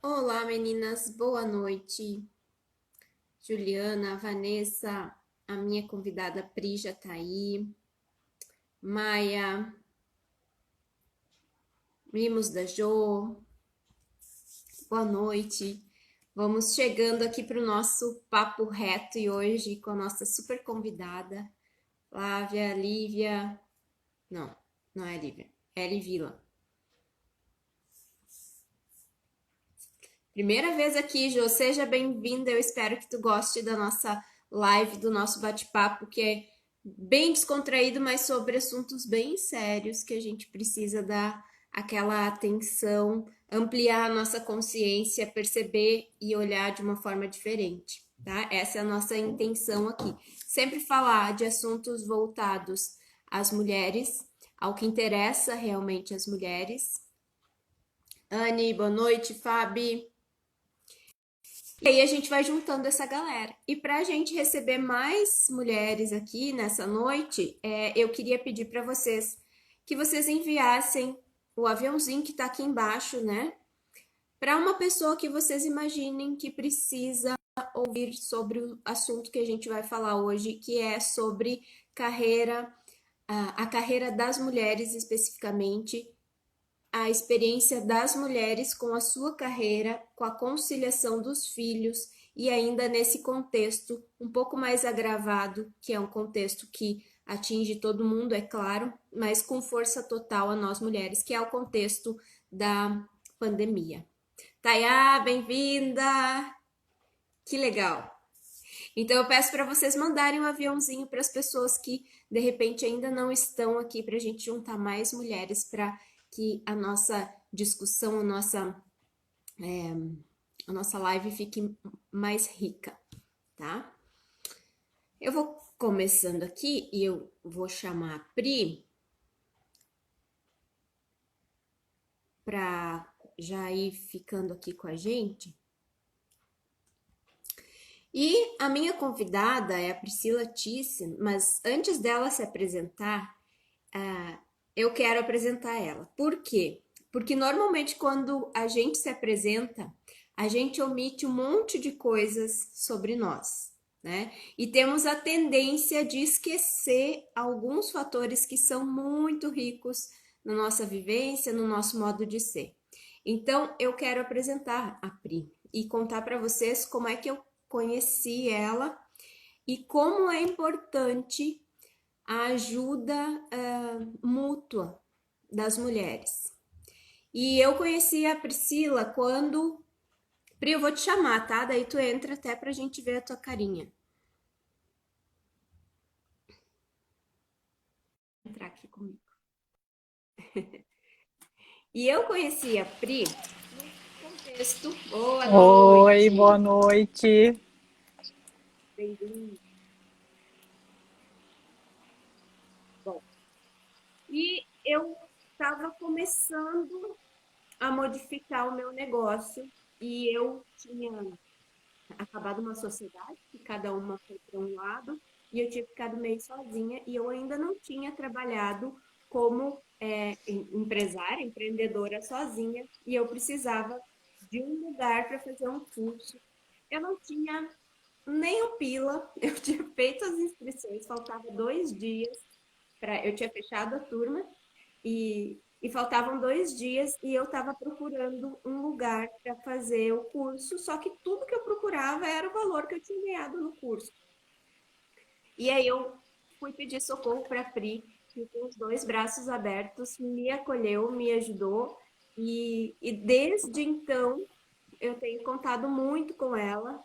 Olá, meninas, boa noite. Juliana, Vanessa, a minha convidada Pri já tá aí. Maia, Mimos da Jo, boa noite. Vamos chegando aqui para o nosso papo reto e hoje com a nossa super convidada, Flávia, Lívia. Não, não é Lívia, é Livila. Primeira vez aqui, Jo, seja bem-vinda. Eu espero que tu goste da nossa live, do nosso bate-papo, que é bem descontraído, mas sobre assuntos bem sérios que a gente precisa dar aquela atenção, ampliar a nossa consciência, perceber e olhar de uma forma diferente, tá? Essa é a nossa intenção aqui. Sempre falar de assuntos voltados às mulheres, ao que interessa realmente às mulheres. Anne, boa noite, Fabi. E aí a gente vai juntando essa galera. E para a gente receber mais mulheres aqui nessa noite, eu queria pedir para vocês que vocês enviassem o aviãozinho que está aqui embaixo, né? Para uma pessoa que vocês imaginem que precisa ouvir sobre o assunto que a gente vai falar hoje, que é sobre carreira, a carreira das mulheres especificamente, a experiência das mulheres com a sua carreira, com a conciliação dos filhos e ainda nesse contexto um pouco mais agravado, que é um contexto que atinge todo mundo, é claro, mas com força total a nós mulheres, que é o contexto da pandemia. Tayá, bem-vinda! Que legal! Então eu peço para vocês mandarem um aviãozinho para as pessoas que de repente ainda não estão aqui para a gente juntar mais mulheres para que a nossa discussão, a nossa live fique mais rica, tá? Eu vou começando aqui e eu vou chamar a Pri para já ir ficando aqui com a gente. E a minha convidada é a Priscila Thyssen, mas antes dela se apresentar, eu quero apresentar ela. Por quê? Porque normalmente quando a gente se apresenta, a gente omite um monte de coisas sobre nós, né? E temos a tendência de esquecer alguns fatores que são muito ricos na nossa vivência, no nosso modo de ser. Então, eu quero apresentar a Pri e contar para vocês como é que eu conheci ela e como é importante a ajuda mútua das mulheres. E eu conheci a Priscila quando. Pri, eu vou te chamar, tá? Daí tu entra até pra gente ver a tua carinha. Vou entrar aqui comigo. E eu conheci a Pri no contexto. Boa Oi, noite! boa noite. Bem-vindo. Bom, e eu estava começando a modificar o meu negócio e eu tinha acabado uma sociedade, que cada uma foi para um lado, e eu tinha ficado meio sozinha, e eu ainda não tinha trabalhado como empresária, empreendedora sozinha, e eu precisava de um lugar para fazer um curso. Eu não tinha nem o pila, eu tinha feito as inscrições, faltava 2 dias para eu tinha fechado a turma e faltavam 2 dias e eu estava procurando um lugar para fazer o curso, só que tudo que eu procurava era o valor que eu tinha ganhado no curso. E aí eu fui pedir socorro para a Pri, que com os dois braços abertos me acolheu, me ajudou, e desde então eu tenho contado muito com ela.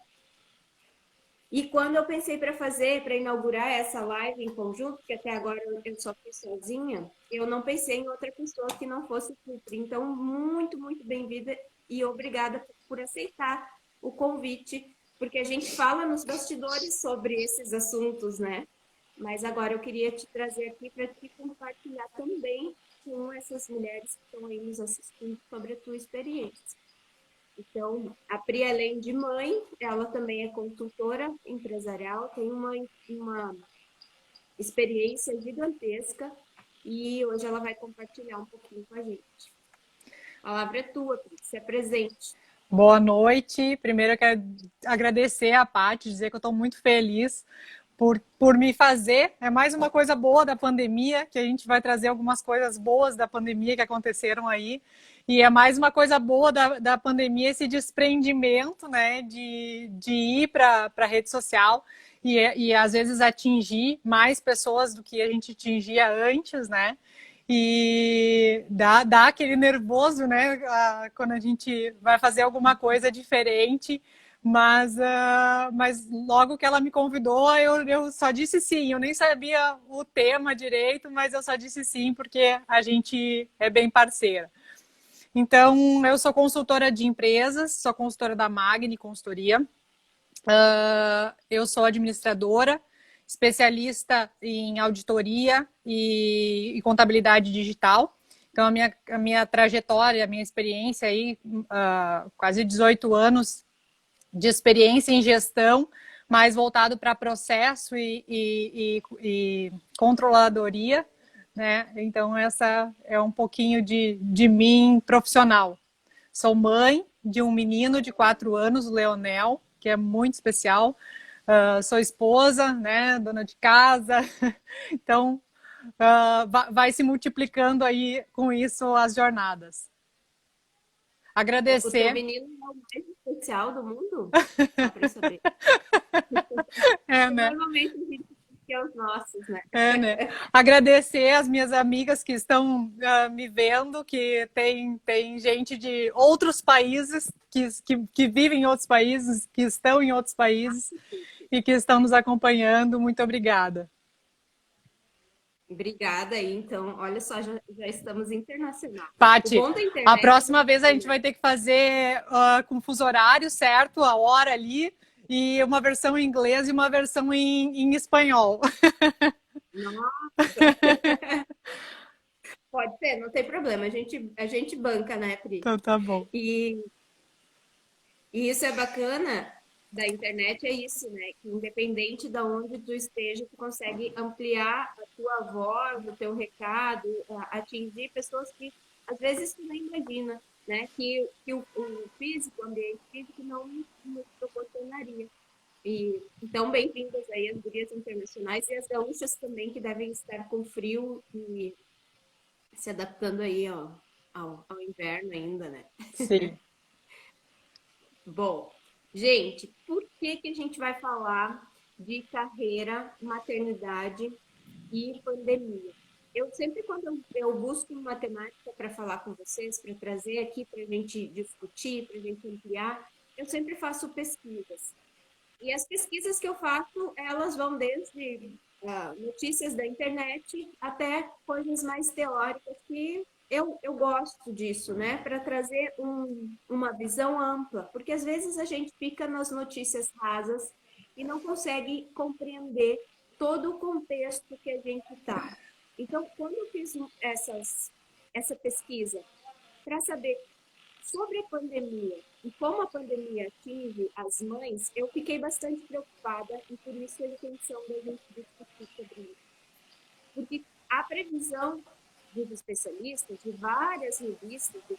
E quando eu pensei para fazer, para inaugurar essa live em conjunto, que até agora eu só fiz sozinha, eu não pensei em outra pessoa que não fosse Cupri. Então, muito, muito bem-vinda e obrigada por aceitar o convite, porque a gente fala nos bastidores sobre esses assuntos, né? Mas agora eu queria te trazer aqui para te compartilhar também com essas mulheres que estão aí nos assistindo sobre a tua experiência. Então, a Pri, além de mãe, ela também é consultora empresarial, tem uma experiência gigantesca e hoje ela vai compartilhar um pouquinho com a gente. A palavra é tua, Pri, se apresente. Boa noite. Primeiro eu quero agradecer a Paty, dizer que eu estou muito feliz por me fazer. É mais uma coisa boa da pandemia, que a gente vai trazer algumas coisas boas da pandemia que aconteceram aí. E é mais uma coisa boa da pandemia, esse desprendimento, né, de ir para a rede social e às vezes atingir mais pessoas do que a gente atingia antes, né? E dá aquele nervoso, né? Quando a gente vai fazer alguma coisa diferente, mas logo que ela me convidou, eu só disse sim. Eu nem sabia o tema direito, mas eu só disse sim porque a gente é bem parceira. Então, eu sou consultora de empresas, sou consultora da Magni Consultoria. Eu sou administradora, especialista em auditoria e contabilidade digital. Então, a minha trajetória, a minha experiência aí, quase 18 anos de experiência em gestão, mais voltado para processo e controladoria, né? Então, essa é um pouquinho de mim profissional. Sou mãe de um menino de 4 anos, o Leonel, que é muito especial. Sou esposa, né, dona de casa. Então, vai se multiplicando aí com isso as jornadas. O teu Agradecer. menino é o mais especial do mundo? Só para eu saber. É, Porque né? normalmente a gente diz que é os nossos, né? É, né? Agradecer as minhas amigas que estão me vendo, que tem gente de outros países, que vivem em outros países, que estão em outros países e que estão nos acompanhando. Muito obrigada. Obrigada aí, então. Olha só, já estamos internacional. O Pati, bom da a internet é próxima vez a gente isso, né? vai ter que fazer com fuso horário, certo? A hora ali, e uma versão em inglês e uma versão em espanhol. Nossa, pode ser, não tem problema. A gente banca, né, Pri? Então tá bom. E, e isso é bacana da internet, é isso, né? Que independente de onde tu esteja, tu consegue ampliar a tua voz, o teu recado, atingir pessoas que às vezes tu nem imagina, né? Que o físico, o ambiente físico não nos proporcionaria. Então, bem-vindas aí as gurias internacionais e as gaúchas também, que devem estar com frio e se adaptando aí ao inverno ainda, né? Sim. Bom, gente, por que que a gente vai falar de carreira, maternidade e pandemia? Eu sempre, quando eu busco uma temática para falar com vocês, para trazer aqui para a gente discutir, para a gente ampliar, eu sempre faço pesquisas. E as pesquisas que eu faço, elas vão desde notícias da internet até coisas mais teóricas que eu gosto disso, né? Para trazer uma visão ampla, porque às vezes a gente fica nas notícias rasas e não consegue compreender todo o contexto que a gente está. Então, quando eu fiz essa pesquisa para saber sobre a pandemia e como a pandemia atinge as mães, eu fiquei bastante preocupada e por isso a intenção da gente discutir sobre isso. Porque a previsão dos especialistas, de várias revistas, de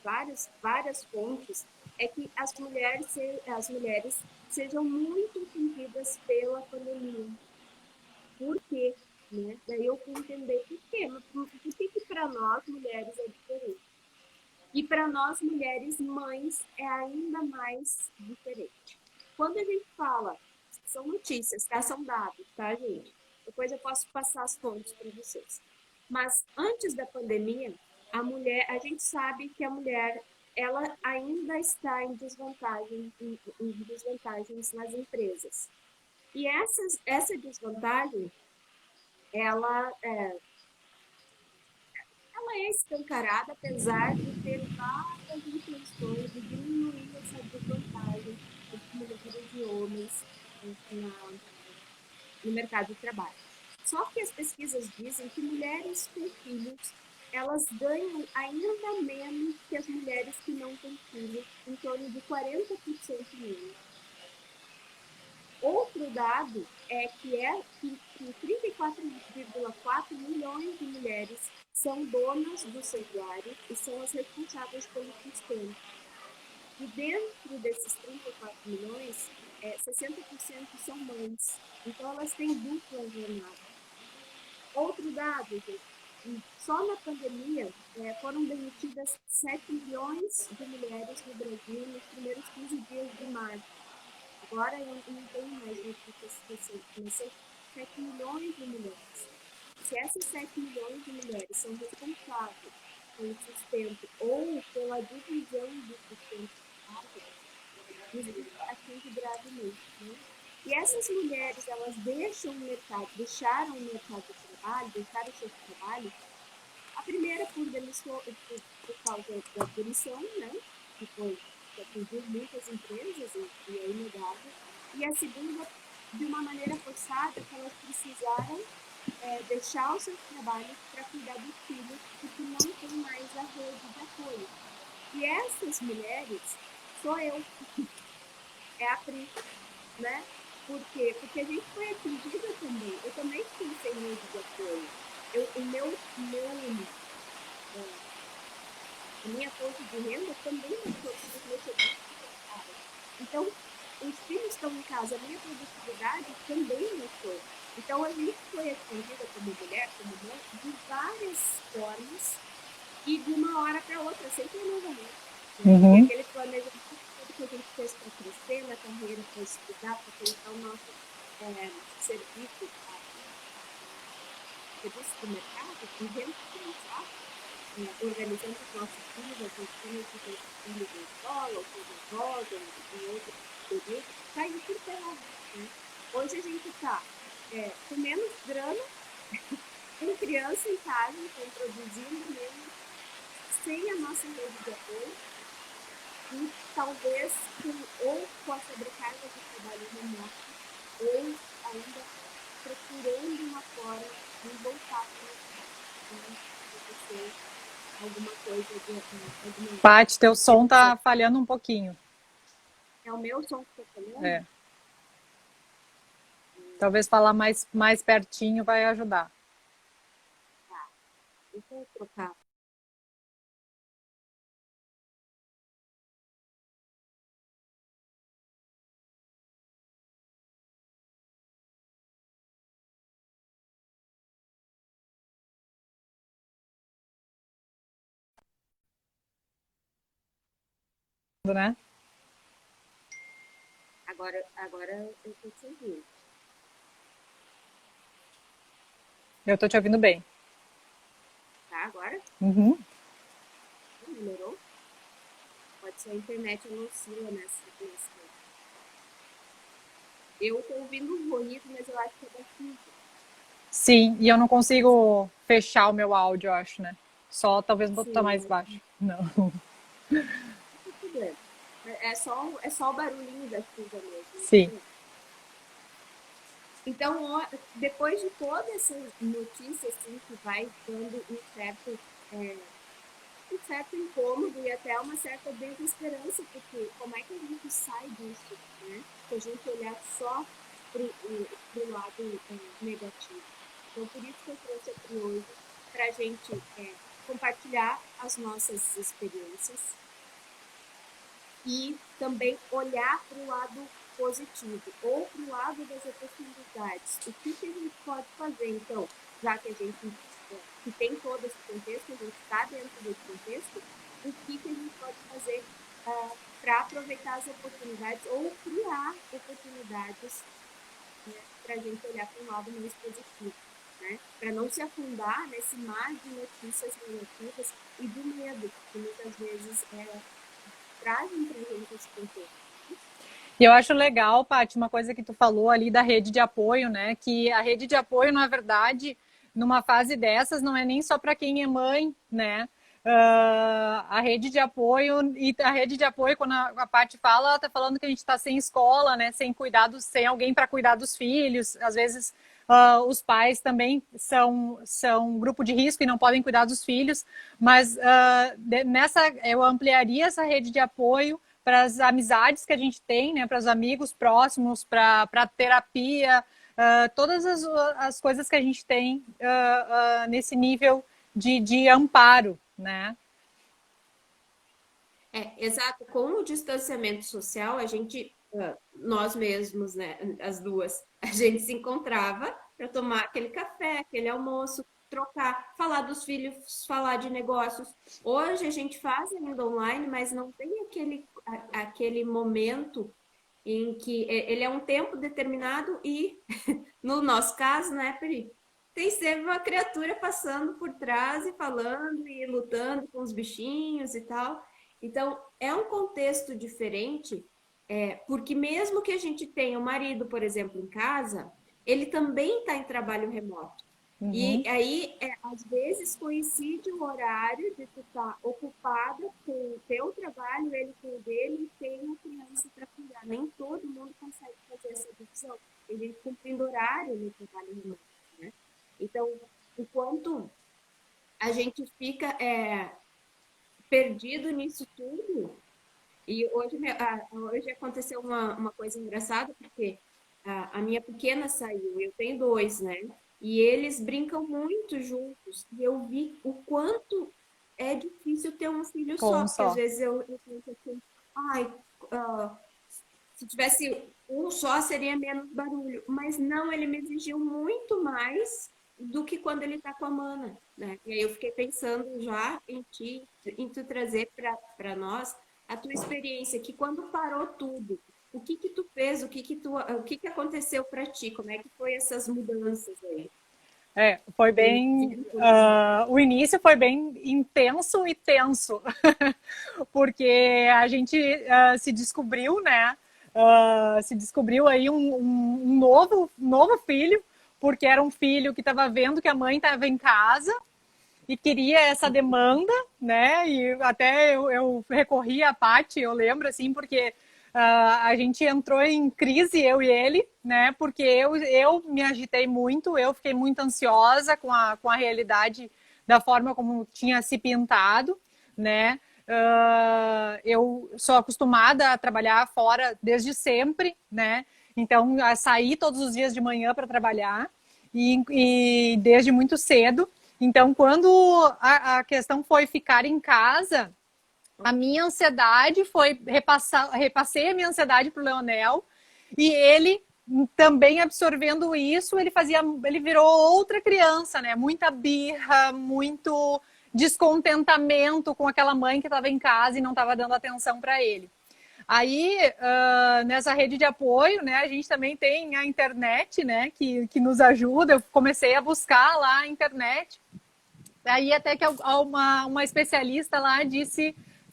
várias fontes, é que as mulheres sejam muito atingidas pela pandemia. Por quê? Né? Daí eu fui entender por quê. Mas por que para nós, mulheres, é diferente? E para nós, mulheres mães, é ainda mais diferente. Quando a gente fala, são notícias, tá? São dados, tá, gente? Depois eu posso passar as fontes para vocês. Mas antes da pandemia, a gente sabe que a mulher, ela ainda está em desvantagens nas empresas. E essa desvantagem, ela ela é escancarada, apesar de ter várias intenções de diminuir essa desvantagem entre mulheres e homens no mercado de trabalho. Só que as pesquisas dizem que mulheres com filhos, elas ganham ainda menos que as mulheres que não têm filhos, em torno de 40% menos. Outro dado que 34,4 milhões de mulheres são donas dos seus lares e são as responsáveis pelo sustento. E dentro desses 34 milhões, 60% são mães. Então, elas têm dupla jornada. Outro dado, gente, só na pandemia foram demitidas 7 milhões de mulheres no Brasil nos primeiros 15 dias de março. Agora eu não tenho mais notícias recentes, mas são 7 milhões de mulheres. Se essas 7 milhões de mulheres são responsáveis pelo sustento ou pela divisão do sustento de casa, nos atinge gravemente, né? E essas mulheres, elas deixaram o mercado de trabalho, deixaram o seu trabalho, a primeira por demissão, por causa da demissão, né? Que foi que atingiu muitas empresas e é inegável. E a segunda, de uma maneira forçada, que elas precisaram deixar os seus trabalhos para cuidar dos filhos, porque não tem mais a rede de apoio. E essas mulheres, sou eu, é a Pri, né? Por quê? Porque a gente foi atingida também. Eu também fiquei sem rede de apoio. A minha fonte de renda também deixou os meus serviços cortaram. Então, os filhos estão em casa, a minha produtividade também deixou. Então, a gente foi atingida como mulher, como mãe, de várias formas e de uma hora para outra, sem planejamento. Né? Aquele planejamento que a gente fez para crescer na carreira, para estudar, para colocar o nosso serviço, serviço do mercado, e rentabilizar, organizando os nossos filhos, as rotinas dos nossos filhos na escola, ou seja, nós, ou em outro período, caiu por terra. Né? Hoje a gente está com menos grana, com criança em casa, então produzindo menos, sem a nossa rede de apoio, e talvez ou com a sobrecarga de trabalho remoto, ou ainda procurando uma forma de voltar para acontecer alguma coisa de Paty, teu som tá falhando um pouquinho. É o meu som que tá falhando? É. Talvez falar mais pertinho vai ajudar. Tá. Deixa eu trocar. Né? Agora eu tô te ouvindo. Eu tô te ouvindo bem. Tá, agora? Uhum. Melhorou? Pode ser a internet, não oscila nessa. Eu tô ouvindo um ruído, mas eu acho que é daqui. Sim, e eu não consigo fechar o meu áudio, eu acho, né? Só talvez botar Sim, mais baixo. Não. não tem problema. É só o barulhinho da chuva mesmo. Sim. Então, depois de toda essa notícia, assim, que vai dando um certo incômodo e até uma certa desesperança, porque como é que a gente sai disso, né? Se a gente olhar só para o lado negativo. Então, por isso que eu trouxe aqui hoje, para a gente compartilhar as nossas experiências e também olhar para o lado positivo ou para o lado das oportunidades. O que a gente pode fazer, então, já que a gente que tem todo esse contexto, a gente está dentro desse contexto, o que a gente pode fazer para aproveitar as oportunidades ou criar oportunidades, né, para a gente olhar para um lado mais positivo, né? Para não se afundar nesse mar de notícias negativas e do medo, que muitas vezes trazem para a gente esse contexto. E eu acho legal, Paty, uma coisa que tu falou ali da rede de apoio, né? Que a rede de apoio, na verdade, numa fase dessas, não é nem só para quem é mãe, né? A rede de apoio, e a rede de apoio, quando a Paty fala, ela está falando que a gente está sem escola, né? Sem cuidados, sem alguém para cuidar dos filhos. Às vezes os pais também são um grupo de risco e não podem cuidar dos filhos, mas eu ampliaria essa rede de apoio para as amizades que a gente tem, né, para os amigos próximos, para a terapia, todas as coisas que a gente tem nesse nível de amparo, né? exato. Com o distanciamento social, a gente, nós mesmos, né, as duas, a gente se encontrava para tomar aquele café, aquele almoço, trocar, falar dos filhos, falar de negócios. Hoje a gente faz ainda online, mas não tem aquele momento em que ele é um tempo determinado e, no nosso caso, né, Pri? Tem sempre uma criatura passando por trás e falando e lutando com os bichinhos e tal. Então, é um contexto diferente, porque mesmo que a gente tenha o marido, por exemplo, em casa, ele também está em trabalho remoto. E Uhum. aí, às vezes, coincide o horário de tu estar ocupada com o teu trabalho, ele com o dele, e tem uma criança para cuidar. Nem todo mundo consegue fazer essa divisão. Tem gente cumprindo horário no trabalho remoto, né? Então, enquanto a gente fica perdido nisso tudo, e hoje aconteceu uma coisa engraçada, porque a minha pequena saiu, eu tenho dois, né? E eles brincam muito juntos. E eu vi o quanto é difícil ter um filho Com só, um porque às só. vezes eu penso assim, ai, ah, se tivesse um só seria menos barulho. Mas não, ele me exigiu muito mais do que quando ele está com a Mana, né? E aí eu fiquei pensando já em ti, em tu trazer para nós a tua experiência, que quando parou tudo, o que que tu fez, o que que aconteceu para ti, como é que foi essas mudanças aí? Foi Que bem. tu conheceu? O início foi bem intenso e tenso, porque a gente se descobriu, né? Se descobriu aí um novo filho, porque era um filho que estava vendo que a mãe estava em casa e queria essa demanda, né? E até eu recorri à Paty, eu lembro, assim, porque a gente entrou em crise, eu e ele, né? Porque eu me agitei muito, eu fiquei muito ansiosa com a realidade da forma como tinha se pintado, né? Eu sou acostumada a trabalhar fora desde sempre, né? Então, a sair todos os dias de manhã para trabalhar e desde muito cedo. Então, quando a questão foi ficar em casa, a minha ansiedade foi repassei a minha ansiedade para o Leonel e ele também absorvendo isso, ele virou outra criança, né? Muita birra, muito descontentamento com aquela mãe que estava em casa e não estava dando atenção para ele. Aí, nessa rede de apoio, né, a gente também tem a internet, né, que nos ajuda. Eu comecei a buscar lá a internet. Aí até que uma especialista lá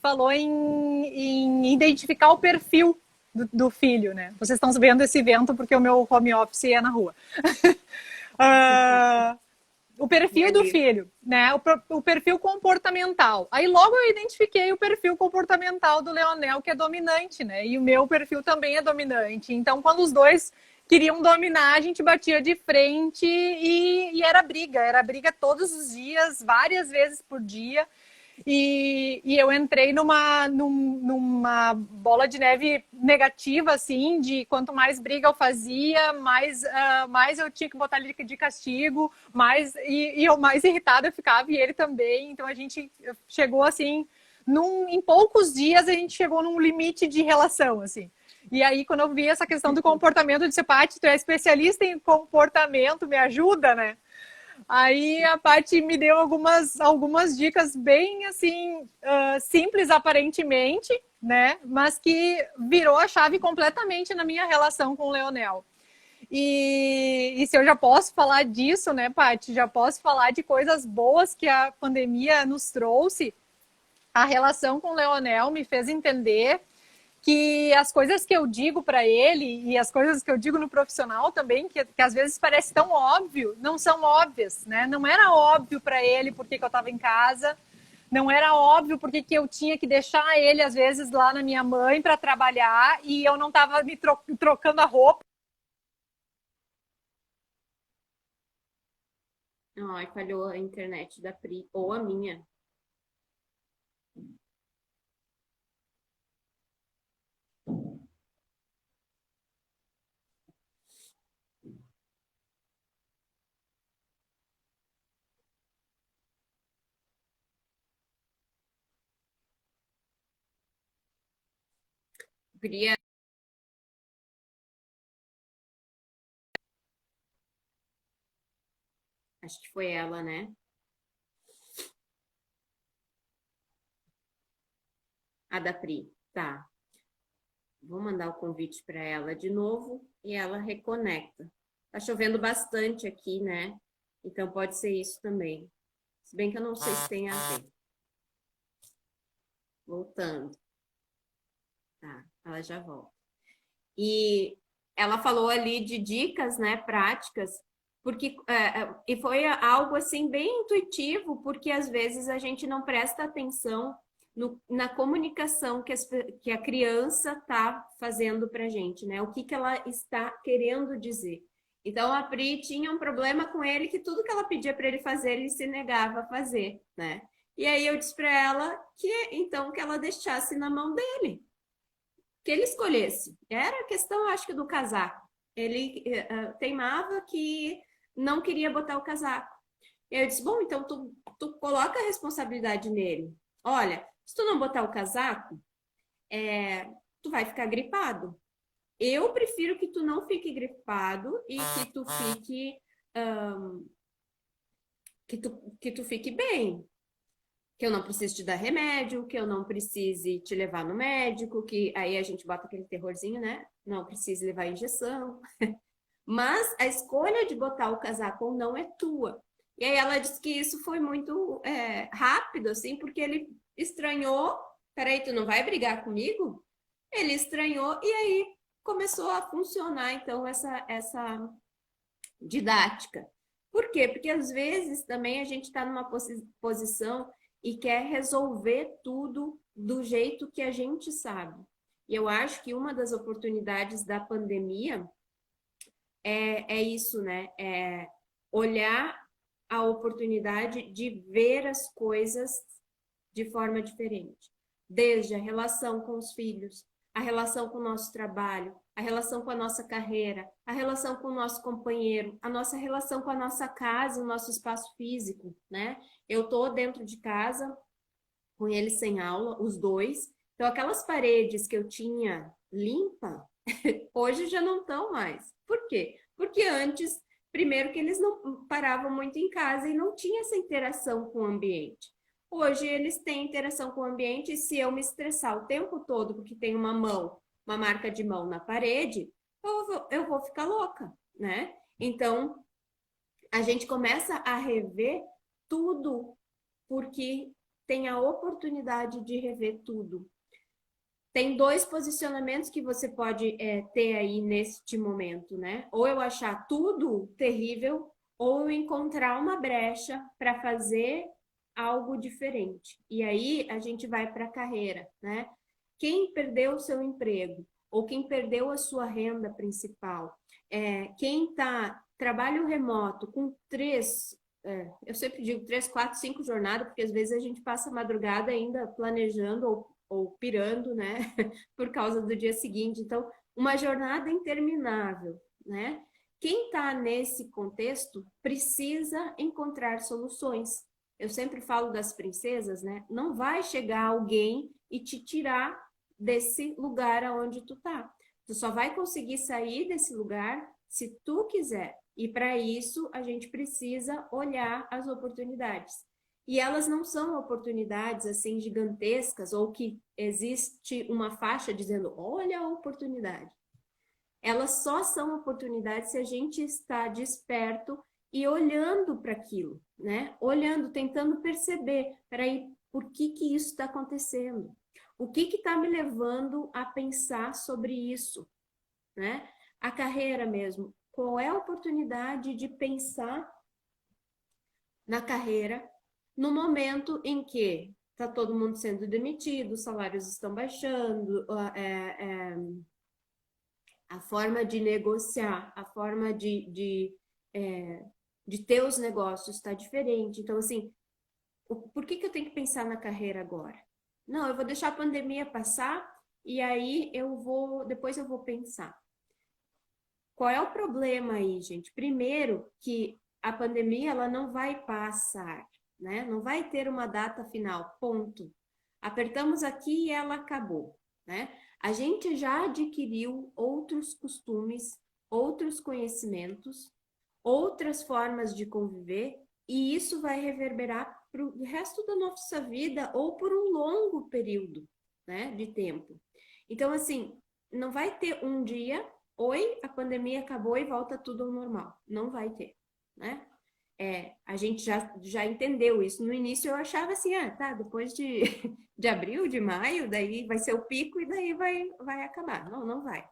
falou em identificar o perfil do filho, né? Vocês estão vendo esse vento porque o meu home office é na rua. uh, o perfil do Ali. filho, né? O perfil comportamental. Aí logo eu identifiquei o perfil comportamental do Leonel, que é dominante, né? E o meu perfil também é dominante. Então, quando os dois queriam dominar, a gente batia de frente e era briga todos os dias, várias vezes por dia. E eu entrei numa bola de neve negativa, assim, de quanto mais briga eu fazia, mais eu tinha que botar ele de castigo, e eu mais irritada eu ficava, e ele também. Então a gente chegou assim, em poucos dias a gente chegou num limite de relação, assim. E aí, quando eu vi essa questão do comportamento, eu disse, Paty, tu é especialista em comportamento, me ajuda, né? Aí a Paty me deu algumas dicas bem assim, simples aparentemente, né? Mas que virou a chave completamente na minha relação com o Leonel. E se eu já posso falar disso, né, Paty? Já posso falar de coisas boas que a pandemia nos trouxe. A relação com o Leonel me fez entender que as coisas que eu digo para ele e as coisas que eu digo no profissional também, que às vezes parece tão óbvio, não são óbvias, né? Não era óbvio para ele porque que eu estava em casa, não era óbvio porque que eu tinha que deixar ele às vezes lá na minha mãe para trabalhar e eu não estava me trocando a roupa. Ai, falhou a internet da Pri, ou a minha. Queria. Acho que foi ela, né? A da Pri. Tá. Vou mandar o convite para ela de novo e ela reconecta. Tá chovendo bastante aqui, né? Então pode ser isso também. Se bem que eu não sei se tem a ver. Voltando. Tá, ela já volta. E ela falou ali de dicas, né, práticas, porque e foi algo assim bem intuitivo, porque às vezes a gente não presta atenção na comunicação que a criança está fazendo para a gente, né? O que, que ela está querendo dizer. Então a Pri tinha um problema com ele que tudo que ela pedia para ele fazer, ele se negava a fazer, né? E aí eu disse para ela que então que ela deixasse na mão dele, que ele escolhesse. Era a questão, acho que, do casaco. Ele teimava que não queria botar o casaco. Eu disse, bom, então tu coloca a responsabilidade nele. Olha, se tu não botar o casaco, tu vai ficar gripado. Eu prefiro que tu não fique gripado e que tu fique que tu fique bem, que eu não precise te dar remédio, que eu não precise te levar no médico, que aí a gente bota aquele terrorzinho, né? Não precise levar injeção. Mas a escolha de botar o casaco ou não é tua. E aí ela disse que isso foi muito rápido, assim, porque ele estranhou. Peraí, tu não vai brigar comigo? Ele estranhou e aí começou a funcionar, então, essa didática. Por quê? Porque às vezes também a gente está numa posição e quer resolver tudo do jeito que a gente sabe. E eu acho que uma das oportunidades da pandemia é isso, né? É olhar a oportunidade de ver as coisas de forma diferente. Desde a relação com os filhos, a relação com o nosso trabalho, a relação com a nossa carreira, a relação com o nosso companheiro, a nossa relação com a nossa casa, o nosso espaço físico, né? Eu tô dentro de casa com eles sem aula, os dois. Então, aquelas paredes que eu tinha limpa, hoje já não estão mais. Por quê? Porque antes, primeiro que eles não paravam muito em casa e não tinha essa interação com o ambiente. Hoje eles têm interação com o ambiente e se eu me estressar o tempo todo porque tem uma mão, uma marca de mão na parede, eu vou ficar louca, né? Então, a gente começa a rever tudo porque tem a oportunidade de rever tudo. Tem dois posicionamentos que você pode ter aí neste momento, né? Ou eu achar tudo terrível, ou eu encontrar uma brecha para fazer algo diferente. E aí a gente vai para a carreira, né? Quem perdeu o seu emprego, ou quem perdeu a sua renda principal, quem está trabalho remoto com eu sempre digo 3, 4, 5 jornadas, porque às vezes a gente passa a madrugada ainda planejando ou pirando, né, por causa do dia seguinte. Então, uma jornada interminável, né? Quem está nesse contexto precisa encontrar soluções. Eu sempre falo das princesas, né? Não vai chegar alguém e te tirar desse lugar aonde tu tá. Tu só vai conseguir sair desse lugar se tu quiser. E para isso a gente precisa olhar as oportunidades. E elas não são oportunidades assim gigantescas ou que existe uma faixa dizendo olha a oportunidade. Elas só são oportunidades se a gente está desperto e olhando para aquilo, né? Olhando, tentando perceber, peraí, por que isso está acontecendo? O que está me levando a pensar sobre isso, né? A carreira mesmo. Qual é a oportunidade de pensar na carreira no momento em que está todo mundo sendo demitido, os salários estão baixando, a forma de negociar, a forma de ter os negócios está diferente. Então, assim, por que eu tenho que pensar na carreira agora? Não, eu vou deixar a pandemia passar e aí depois eu vou pensar. Qual é o problema aí, gente? Primeiro, que a pandemia ela não vai passar, né? Não vai ter uma data final, ponto. Apertamos aqui e ela acabou, né? A gente já adquiriu outros costumes, outros conhecimentos, outras formas de conviver, e isso vai reverberar para o resto da nossa vida ou por um longo período, né, de tempo. Então, assim, não vai ter um dia, oi, a pandemia acabou e volta tudo ao normal. Não vai ter, né? A gente já entendeu isso. No início eu achava assim, tá, depois de abril, de maio, daí vai ser o pico e daí vai acabar. Não, não vai.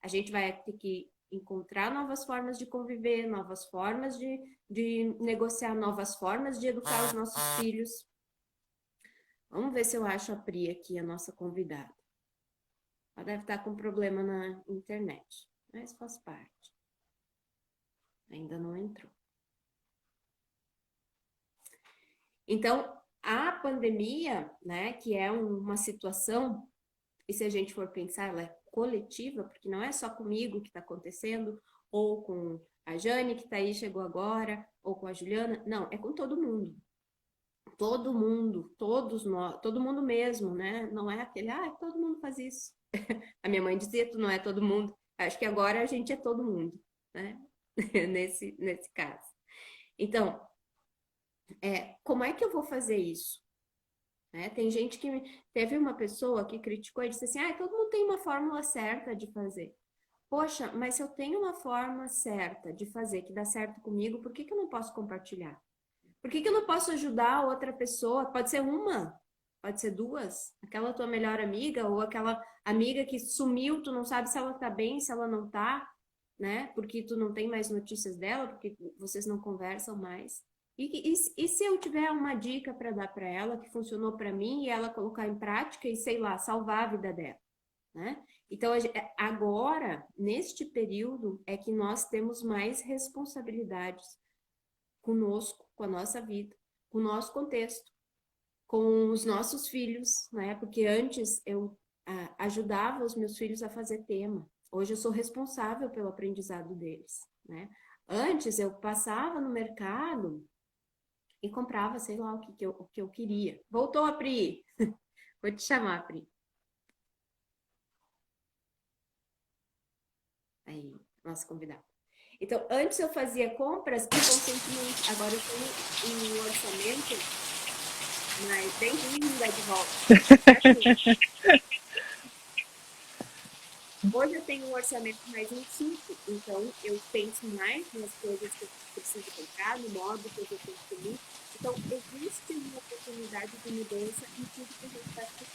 A gente vai ter que encontrar novas formas de conviver, novas formas de negociar, novas formas de educar os nossos filhos. Vamos ver se eu acho a Pri aqui, a nossa convidada. Ela deve estar com problema na internet, mas faz parte. Ainda não entrou. Então, a pandemia, né, que é uma situação, e se a gente for pensar, ela é coletiva, porque não é só comigo que está acontecendo, ou com a Jane, que está aí, chegou agora, ou com a Juliana, não, é com todo mundo. Todo mundo, todos nós, todo mundo mesmo, né? Não é aquele, todo mundo faz isso. A minha mãe dizia, tu não é todo mundo. Acho que agora a gente é todo mundo, né? nesse caso. Então, como é que eu vou fazer isso? Tem gente que... Teve uma pessoa que criticou e disse assim, todo mundo tem uma fórmula certa de fazer. Poxa, mas se eu tenho uma forma certa de fazer que dá certo comigo, por que eu não posso compartilhar? Por que eu não posso ajudar a outra pessoa? Pode ser uma, pode ser duas. Aquela tua melhor amiga ou aquela amiga que sumiu, tu não sabe se ela tá bem, se ela não tá, né? Porque tu não tem mais notícias dela, porque vocês não conversam mais. E se eu tiver uma dica para dar para ela que funcionou para mim e ela colocar em prática e, sei lá, salvar a vida dela, né? Então, agora, neste período, é que nós temos mais responsabilidades conosco, com a nossa vida, com o nosso contexto, com os nossos filhos, né? Porque antes eu ajudava os meus filhos a fazer tema. Hoje eu sou responsável pelo aprendizado deles, né? Antes eu passava no mercado e comprava, sei lá, o que eu queria. Voltou a Pri. Vou te chamar, Pri. Aí, nossa convidada. Então, antes eu fazia compras inconscientemente. Agora eu tenho um orçamento, mas bem-vinda de volta. Hoje eu tenho um orçamento mais incisivo, então eu penso mais nas coisas que eu preciso comprar, no modo que eu vou consumir. Então, existe uma oportunidade de mudança em tudo que a gente está fazendo.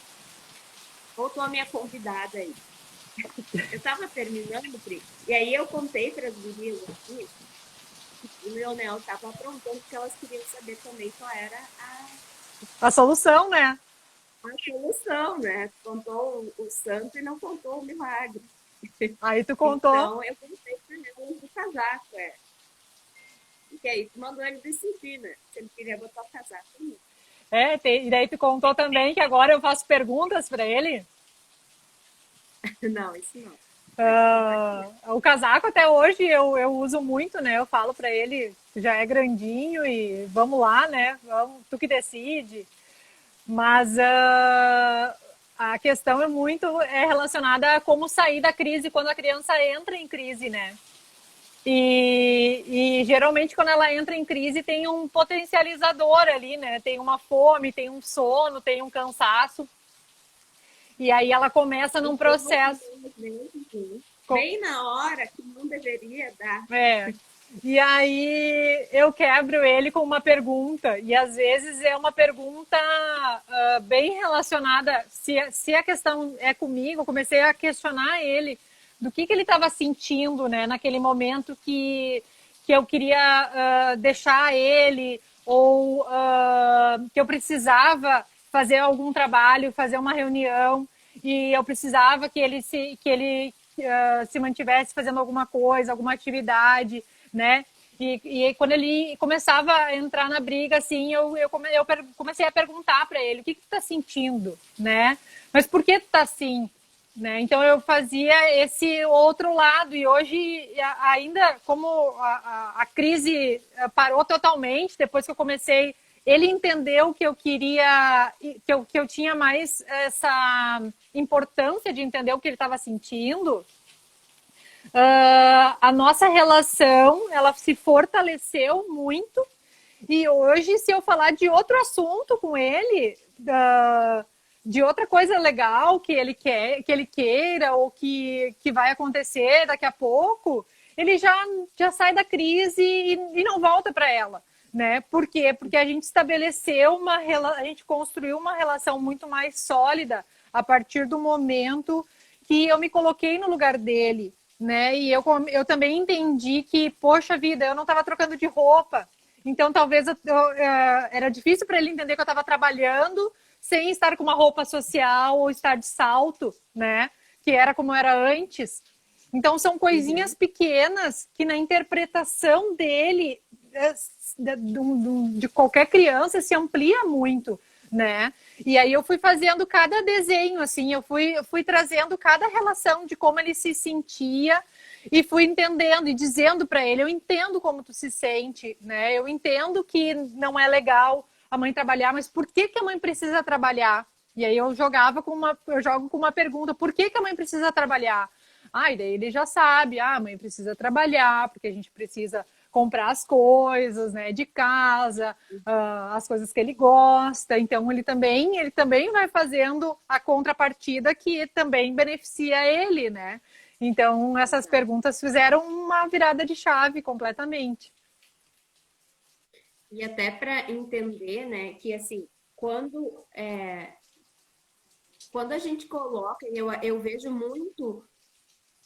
Voltou a minha convidada aí. Eu estava terminando, Pri, e aí eu contei para as gurias aqui, e o Leonel estava aprontando, porque elas queriam saber também qual era a solução, né? A solução, né? Contou o santo e não contou o milagre. Aí tu contou. Então, eu contei para elas do casaco, E aí, tu mandou ele decidir, né? Se ele queria botar o casaco ou não. E daí tu contou também que agora eu faço perguntas para ele. Não, isso não. O casaco até hoje eu uso muito, né? Eu falo para ele, já é grandinho e vamos lá, né? Vamos, tu que decide. Mas a questão é relacionada a como sair da crise quando a criança entra em crise, né? E geralmente quando ela entra em crise tem um potencializador ali, né? Tem uma fome, tem um sono, tem um cansaço. E aí ela começa num processo. Bem na hora que não deveria dar. E aí eu quebro ele com uma pergunta. E às vezes é uma pergunta bem relacionada. Se a questão é comigo, eu comecei a questionar ele do que ele estava sentindo, né, naquele momento que eu queria deixar ele, ou que eu precisava fazer algum trabalho, fazer uma reunião, e eu precisava que ele se mantivesse fazendo alguma coisa, alguma atividade, né? E quando ele começava a entrar na briga, assim, eu comecei a perguntar para ele o que tu tá sentindo, né? Mas por que tu tá assim? Né? Então eu fazia esse outro lado, e hoje ainda como a crise parou totalmente depois que eu comecei ele entendeu que eu queria, que eu tinha mais essa importância de entender o que ele estava sentindo. A nossa relação, ela se fortaleceu muito. E hoje, se eu falar de outro assunto com ele, de outra coisa legal que ele quer, que ele queira ou que vai acontecer daqui a pouco, ele já sai da crise e não volta para ela, né? Por quê? Porque a gente estabeleceu a gente construiu uma relação muito mais sólida a partir do momento que eu me coloquei no lugar dele, né? E eu também entendi que, poxa vida, eu não estava trocando de roupa. Então, talvez era difícil para ele entender que eu estava trabalhando sem estar com uma roupa social ou estar de salto, né? Que era como era antes. Então, são coisinhas pequenas que na interpretação dele, de qualquer criança, se amplia muito, né? E aí eu fui fazendo cada desenho, assim, eu fui trazendo cada relação de como ele se sentia e fui entendendo e dizendo para ele, eu entendo como tu se sente, né? Eu entendo que não é legal a mãe trabalhar, mas por que que a mãe precisa trabalhar? E aí eu jogo com uma pergunta, por que que a mãe precisa trabalhar? Ah, e daí ele já sabe, a mãe precisa trabalhar, porque a gente precisa comprar as coisas, né, de casa, as coisas que ele gosta. Então ele também vai fazendo a contrapartida que também beneficia ele, né? Então essas perguntas fizeram uma virada de chave completamente. E até para entender, né, que assim, quando a gente coloca, eu vejo muito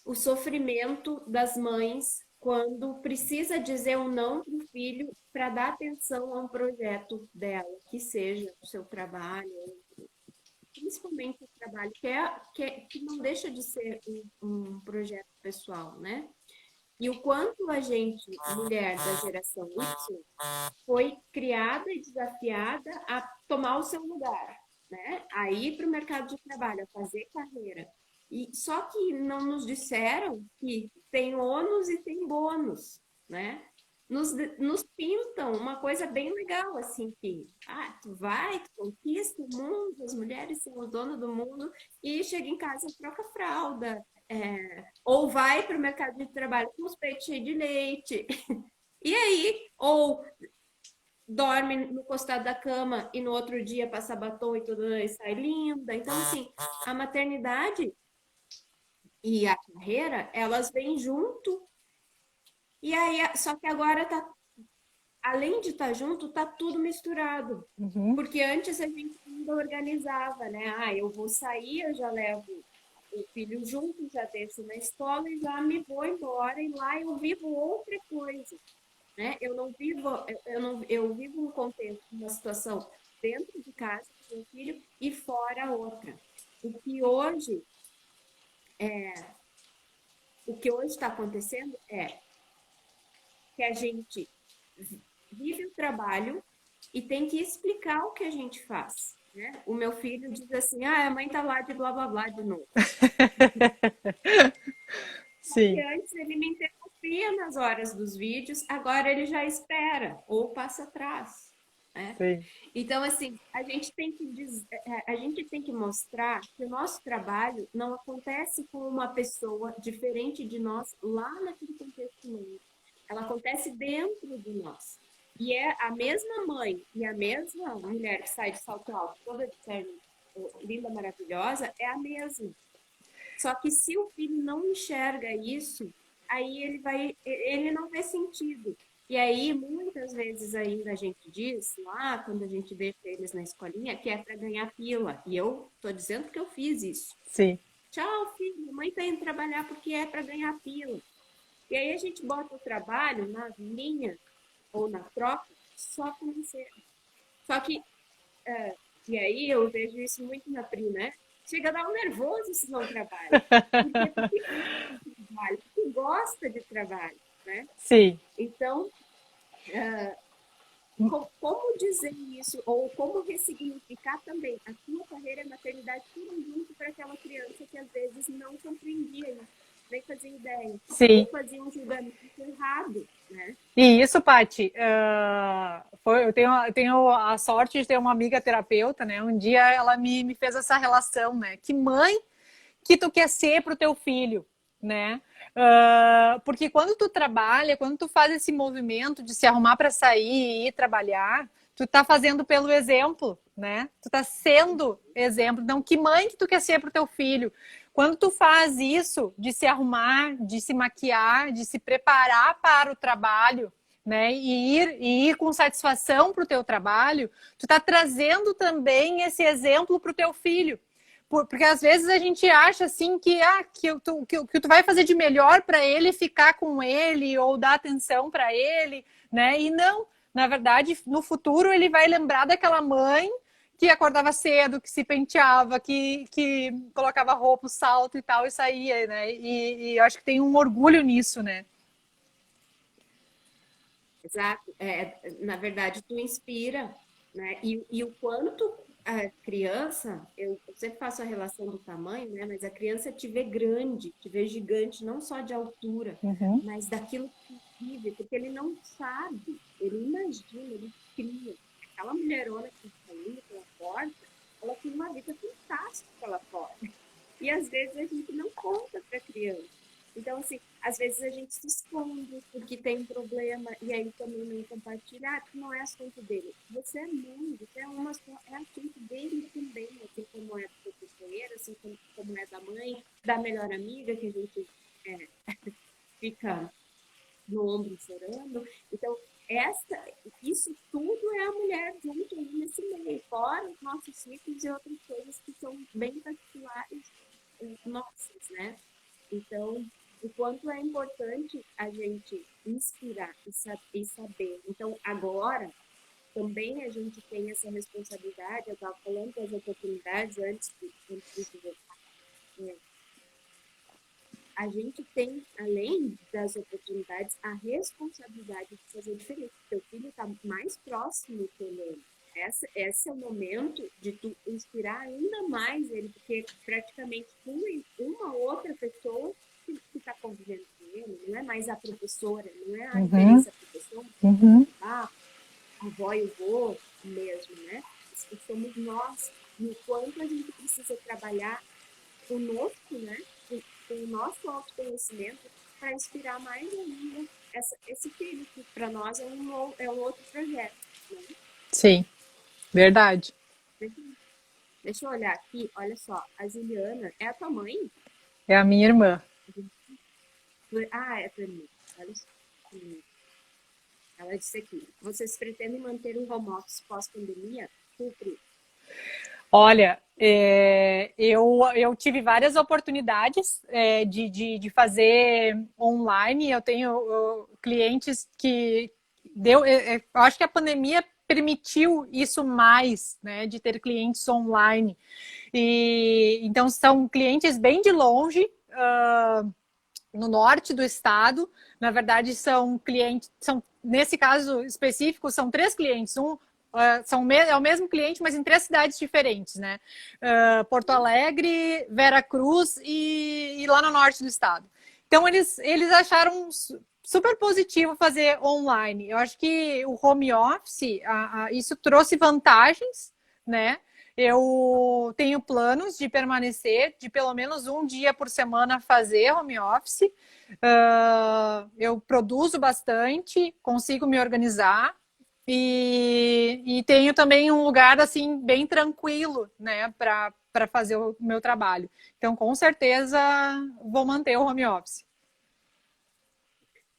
o sofrimento das mães quando precisa dizer um não para o filho para dar atenção a um projeto dela, que seja o seu trabalho, principalmente o trabalho, que não deixa de ser um projeto pessoal, né? E o quanto a gente, mulher da geração Y, foi criada e desafiada a tomar o seu lugar, né? A ir para o mercado de trabalho, a fazer carreira. E só que não nos disseram que tem ônus e tem bônus, né? Nos pintam uma coisa bem legal, assim, que tu vai, tu conquista o mundo, as mulheres são as donas do mundo, e chega em casa e troca fralda, ou vai para o mercado de trabalho com os peitos cheios de leite. E aí, ou dorme no costado da cama e no outro dia passa batom e tudo e sai linda. Então, assim, a maternidade e a carreira, elas vêm junto. E aí, só que agora tá, além de estar junto, tá tudo misturado. Uhum. Porque antes a gente ainda organizava, né? Ah, eu vou sair, eu já levo o filho junto, já deixo na escola e já me vou embora e lá eu vivo outra coisa, né? Eu vivo um contexto, uma situação dentro de casa com meu filho e fora outra. O que hoje o que hoje está acontecendo é que a gente vive o trabalho e tem que explicar o que a gente faz. Né? O meu filho diz assim: a mãe tá lá de blá blá blá de novo. Porque Sim, antes ele me interrompia nas horas dos vídeos, agora ele já espera ou passa atrás. Né? sim. Então, assim, a gente tem que mostrar que o nosso trabalho não acontece com uma pessoa diferente de nós lá naquele contexto mundo. Ela acontece dentro de nós. E é a mesma mãe e a mesma mulher que sai de salto alto, toda de série linda, maravilhosa, é a mesma. Só que se o filho não enxerga isso, aí ele não vê sentido. E aí, muitas vezes ainda a gente diz, lá, quando a gente deixa eles na escolinha, que é para ganhar pila. E eu tô dizendo que eu fiz isso. Sim. Tchau, filho, a mãe tá indo trabalhar porque é para ganhar pila. E aí a gente bota o trabalho na linha ou na troca só financeira. Só que, e aí eu vejo isso muito na Pri, né? Chega a dar um nervoso se não trabalha. Porque ama o trabalho, porque gosta de trabalho, né? Sim. Então, como dizer isso, ou como ressignificar também a sua carreira e a maternidade tudo junto para aquela criança que às vezes não compreendia isso, nem fazia ideia, ou Sim. fazia um julgamento errado, né? E isso, Paty, eu tenho a sorte de ter uma amiga terapeuta, né? Um dia ela me fez essa relação, né? Que mãe que tu quer ser para o teu filho, né? Porque quando tu trabalha, quando tu faz esse movimento de se arrumar para sair e ir trabalhar, tu tá fazendo pelo exemplo, né? Tu tá sendo exemplo. Então, que mãe que tu quer ser para o teu filho? Quando tu faz isso de se arrumar, de se maquiar, de se preparar para o trabalho, né? E ir com satisfação para o teu trabalho, tu tá trazendo também esse exemplo para o teu filho. Porque às vezes a gente acha assim que tu vai fazer de melhor para ele ficar com ele ou dar atenção para ele, né? E não, na verdade, no futuro ele vai lembrar daquela mãe que acordava cedo, que se penteava, que colocava roupa, salto e tal, e saía, né? E eu acho que tem um orgulho nisso, né? Exato. Na verdade, tu inspira, né? E o quanto a criança, eu sempre faço a relação do tamanho, né? Mas a criança te vê grande, te vê gigante, não só de altura, Uhum. mas daquilo que vive, porque ele não sabe, ele imagina, ele cria. Aquela mulherona que está indo pela porta, ela tem uma vida fantástica lá fora. E às vezes a gente não conta para a criança. Então, assim, às vezes a gente se esconde porque tem um problema e aí também não compartilha. Ah, não é assunto dele. Você é mãe, você é assunto dele também, assim como é do companheiro, assim como é da mãe, da melhor amiga que a gente é, fica no ombro chorando. Então, isso tudo é a mulher junto aí nesse meio, fora os nossos ciclos e outras coisas que são bem particulares nossas, né? Então, o quanto é importante a gente inspirar e saber. Então, agora, também a gente tem essa responsabilidade, eu estava falando das oportunidades antes de voltar, né? A gente tem, além das oportunidades, a responsabilidade de fazer diferente. Teu filho está mais próximo que ele. Esse é o momento de tu inspirar ainda mais ele, porque praticamente tu e uma outra pessoa que está convivendo com ele, não é mais a professora, não é a Uhum. referência professora, Uhum. a avó e o vô mesmo, né? Somos nós, e o quanto a gente precisa trabalhar conosco, né? Com o nosso autoconhecimento para inspirar mais ainda esse filho, que para nós é um outro projeto. Né? Sim, verdade. Deixa eu olhar aqui, olha só, a Juliana é a tua mãe? É a minha irmã. Ah, é a tua irmã. Olha só. Ela disse aqui, vocês pretendem manter o home office pós-pandemia? Cumprir. Olha, eu tive várias oportunidades de fazer online. Eu tenho clientes que eu acho que a pandemia permitiu isso mais, né, de ter clientes online. E então são clientes bem de longe, no norte do estado. Na verdade, são clientes, nesse caso específico, são três clientes. É o mesmo cliente, mas em três cidades diferentes, né? Porto Alegre, Vera Cruz e lá no norte do estado. Então, eles acharam super positivo fazer online. Eu acho que o home office, isso trouxe vantagens, né? Eu tenho planos de permanecer, de pelo menos um dia por semana fazer home office. Eu produzo bastante, consigo me organizar e tenho também um lugar assim bem tranquilo, né, para fazer o meu trabalho. Então, com certeza, vou manter o home office.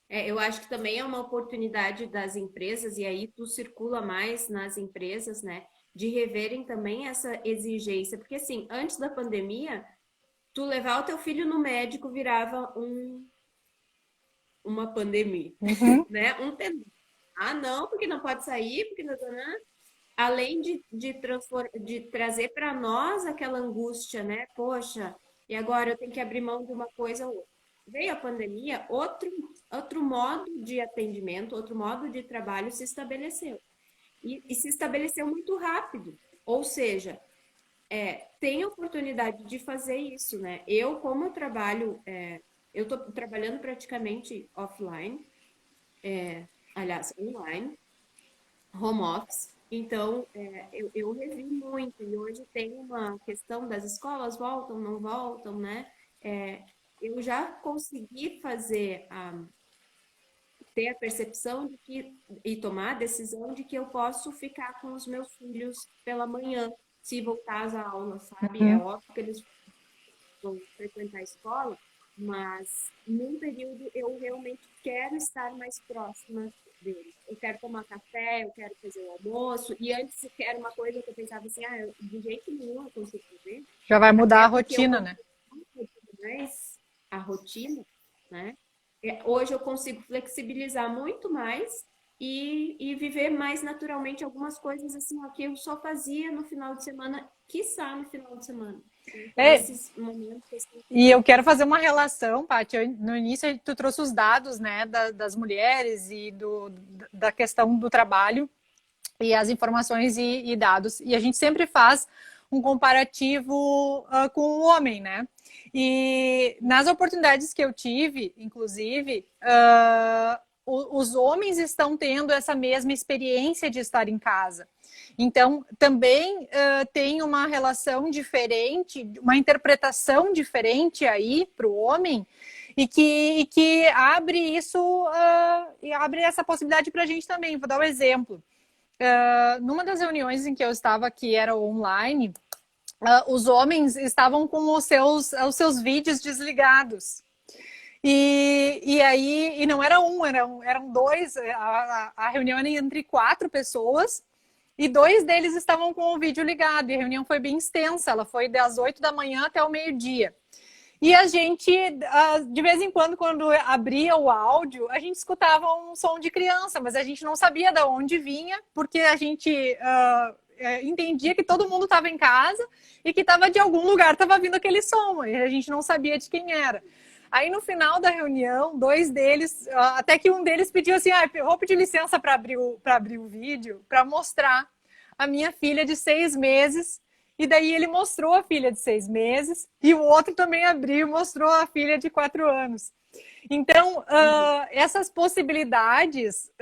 Eu acho que também é uma oportunidade das empresas, e aí tu circula mais nas empresas, né? De reverem também essa exigência. Porque, assim, antes da pandemia, tu levar o teu filho no médico virava uma pandemia, Uhum, né? Ah, não, porque não pode sair, porque não, além de trazer para nós aquela angústia, né? Poxa, e agora eu tenho que abrir mão de uma coisa ou outra. Veio a pandemia, outro modo de atendimento, outro modo de trabalho se estabeleceu. E se estabeleceu muito rápido. Ou seja, tem oportunidade de fazer isso, né? Eu, como eu trabalho, eu estou trabalhando praticamente offline, aliás, online, home office. Então, eu revi muito. E hoje tem uma questão das escolas voltam, não voltam, né? É, eu já consegui ter a percepção de que, e tomar a decisão de que eu posso ficar com os meus filhos pela manhã, se voltar às aulas, sabe? É Uhum. óbvio que eles vão frequentar a escola, mas num período eu realmente quero estar mais próxima deles. Eu quero tomar café, eu quero fazer o almoço, e antes que era uma coisa que eu pensava assim, de jeito nenhum eu consigo fazer, Já vai mudar até a porque eu rotina, né? mais a rotina, né? Hoje eu consigo flexibilizar muito mais e viver mais naturalmente algumas coisas assim, ó, que eu só fazia no final de semana, quiçá no final de semana. Então, É, esses momentos assim, e eu quero fazer uma relação, Paty. No início, tu trouxe os dados, né, das mulheres e da questão do trabalho e as informações e dados. E a gente sempre faz um comparativo com o homem, né? E nas oportunidades que eu tive, inclusive, os homens estão tendo essa mesma experiência de estar em casa. Então, também tem uma relação diferente, uma interpretação diferente aí para o homem, e que abre isso, e abre essa possibilidade para a gente também. Vou dar um exemplo. Numa das reuniões em que eu estava, que era online, os homens estavam com os seus vídeos desligados. E não era um, eram dois. A reunião era entre 4 pessoas e 2 deles estavam com o vídeo ligado. E a reunião foi bem extensa, ela foi das 8 da manhã até o meio-dia. E a gente, de vez em quando abria o áudio, a gente escutava um som de criança, mas a gente não sabia de onde vinha, porque a gente entendia que todo mundo estava em casa e que estava de algum lugar, estava vindo aquele som, e a gente não sabia de quem era. Aí no final da reunião, 2 deles, até que um deles pediu assim: eu vou pedir licença para abrir o vídeo, para mostrar a minha filha de 6 meses. E daí ele mostrou a filha de 6 meses e o outro também abriu e mostrou a filha de 4 anos. Então, essas possibilidades,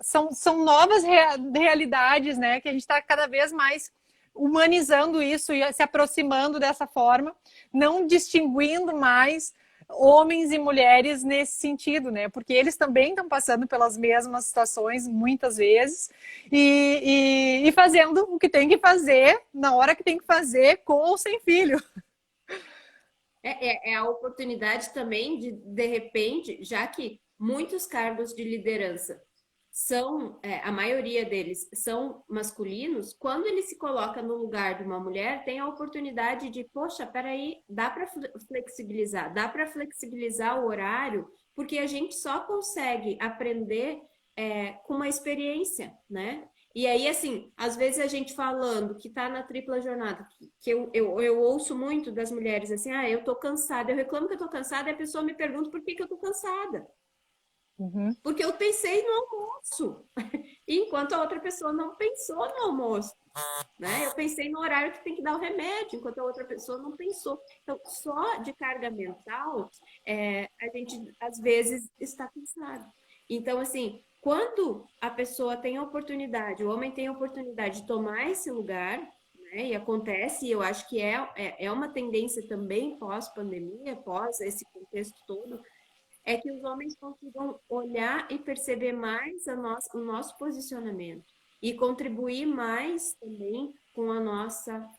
são novas realidades, né? Que a gente está cada vez mais humanizando isso e se aproximando dessa forma, não distinguindo mais homens e mulheres nesse sentido, né? Porque eles também estão passando pelas mesmas situações muitas vezes e fazendo o que tem que fazer na hora que tem que fazer, com ou sem filho. é a oportunidade também de repente, já que muitos cargos de liderança a maioria deles são masculinos, quando ele se coloca no lugar de uma mulher, tem a oportunidade de, poxa, peraí, dá para flexibilizar o horário, porque a gente só consegue aprender com uma experiência, né? E aí, assim, às vezes a gente falando que tá na tripla jornada, que eu ouço muito das mulheres assim, eu tô cansada, eu reclamo que eu tô cansada, e a pessoa me pergunta por que que eu tô cansada. Uhum. Porque eu pensei no almoço, enquanto a outra pessoa não pensou no almoço, né? Eu pensei no horário que tem que dar o remédio, enquanto a outra pessoa não pensou. Então, só de carga mental, a gente às vezes está cansado. Então, assim, quando a pessoa tem a oportunidade, o homem tem a oportunidade de tomar esse lugar, né? E acontece, e eu acho que é uma tendência também pós-pandemia, pós esse contexto todo, é que os homens consigam olhar e perceber mais o nosso posicionamento e contribuir mais também com a nossa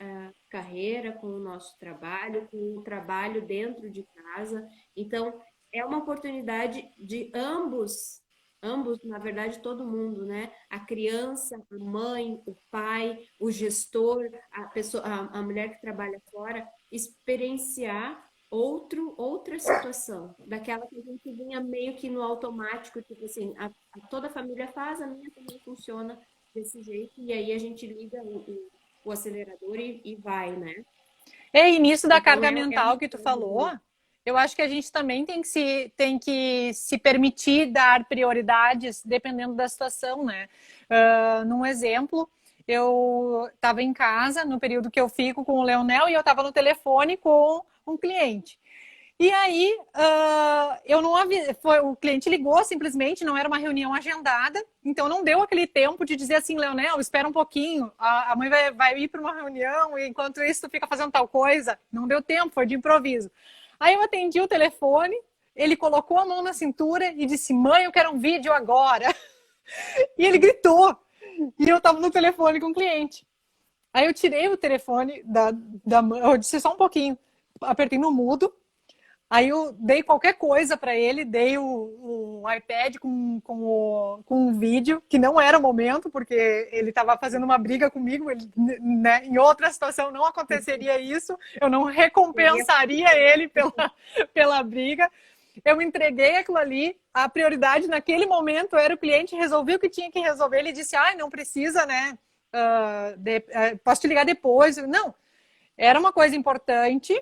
carreira, com o nosso trabalho, com o trabalho dentro de casa. Então, é uma oportunidade de ambos, na verdade, todo mundo, né? A criança, a mãe, o pai, o gestor, a pessoa, a mulher que trabalha fora, experienciar outra situação, daquela que a gente vinha meio que no automático, tipo assim, toda a família faz, a minha também funciona desse jeito, e aí a gente liga o acelerador e vai, né? E início da Então carga é mental uma que tu coisa falou, boa. eu acho que a gente também tem que se permitir dar prioridades dependendo da situação, né? Num exemplo, eu estava em casa no período que eu fico com o Leonel e eu estava no telefone com um cliente. E aí, eu não o cliente ligou simplesmente, não era uma reunião agendada, então não deu aquele tempo de dizer assim, Leonel, espera um pouquinho, a mãe vai ir para uma reunião e enquanto isso tu fica fazendo tal coisa. Não deu tempo, foi de improviso. Aí eu atendi o telefone, ele colocou a mão na cintura e disse, mãe, eu quero um vídeo agora. E ele gritou, e eu estava no telefone com o cliente. Aí eu tirei o telefone da mão, eu disse só um pouquinho, apertei no mudo. Aí eu dei qualquer coisa para ele, dei o iPad com um vídeo, que não era o momento, porque ele estava fazendo uma briga comigo, ele, né, em outra situação não aconteceria isso, eu não recompensaria ele pela briga. Eu entreguei aquilo ali, a prioridade naquele momento era o cliente resolver o que tinha que resolver. Ele disse, não precisa, né? Posso te ligar depois. Não, era uma coisa importante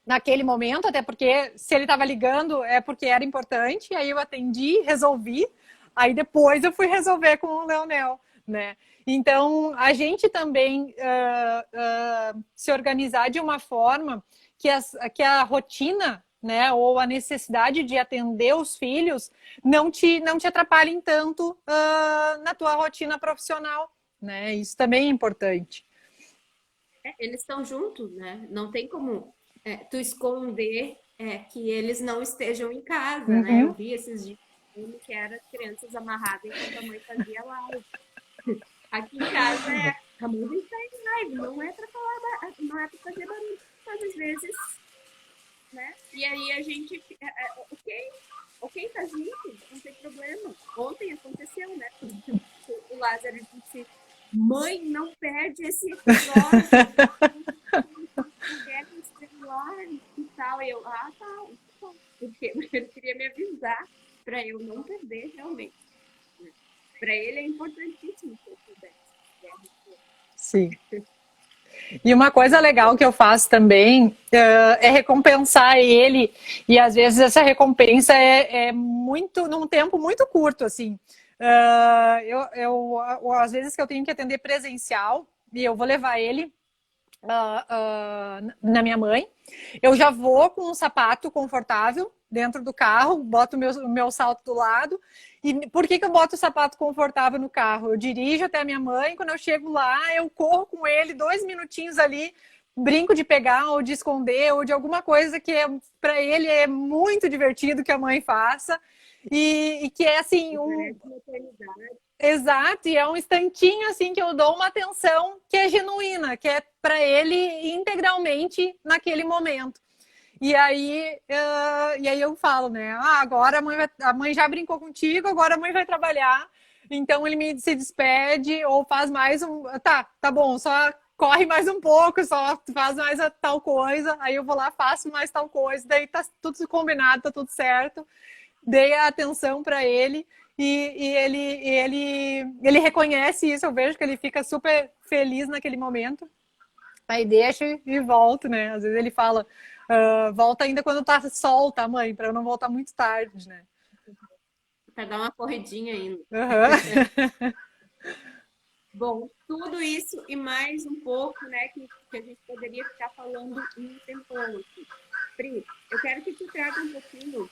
naquele momento, até porque se ele estava ligando é porque era importante, aí eu atendi, resolvi, aí depois eu fui resolver com o Leonel, né? Então, a gente também se organizar de uma forma que a rotina, né, ou a necessidade de atender os filhos não te atrapalhem tanto na tua rotina profissional, né? Isso também é importante. Eles estão juntos, né? Não tem como tu esconder que eles não estejam em casa, né? Eu Uhum. vi esses dias que era as crianças amarradas enquanto a mãe fazia live. Aqui em casa a mãe está em live, não é para falar, não é para fazer barulho, mas às vezes, né? E aí a gente, ok, tá junto, não tem problema. Ontem aconteceu, né? O Lázaro disse, mãe, não perde esse episódio, pega o celular e tal. E eu, tá, porque ele queria me avisar para eu não perder realmente. Né? Para ele é importantíssimo que eu pudesse. Sim. E uma coisa legal que eu faço também é recompensar ele, e às vezes essa recompensa é muito num tempo muito curto, assim. Às vezes que eu tenho que atender presencial, e eu vou levar ele na minha mãe, eu já vou com um sapato confortável dentro do carro, boto o meu salto do lado. E por que eu boto o sapato confortável no carro? Eu dirijo até a minha mãe, quando eu chego lá, eu corro com ele 2 minutinhos ali, brinco de pegar ou de esconder ou de alguma coisa que para ele é muito divertido que a mãe faça. E que é assim exato, e é um instantinho assim que eu dou uma atenção que é genuína, que é para ele integralmente naquele momento. E aí eu falo, né? Agora a mãe já brincou contigo, agora a mãe vai trabalhar. Então ele se despede ou faz mais um. Tá bom, só corre mais um pouco, só faz mais tal coisa. Aí eu vou lá, faço mais tal coisa. Daí tá tudo combinado, tá tudo certo. Dei a atenção para ele ele reconhece isso. Eu vejo que ele fica super feliz naquele momento. Aí deixa e volto, né? Às vezes ele fala, volta ainda quando tá sol, tá, mãe? Para eu não voltar muito tarde, né? Para dar uma corridinha ainda. Uhum. Bom, tudo isso e mais um pouco, né, que a gente poderia ficar falando um tempão aqui. Pri, eu quero que tu traga um pouquinho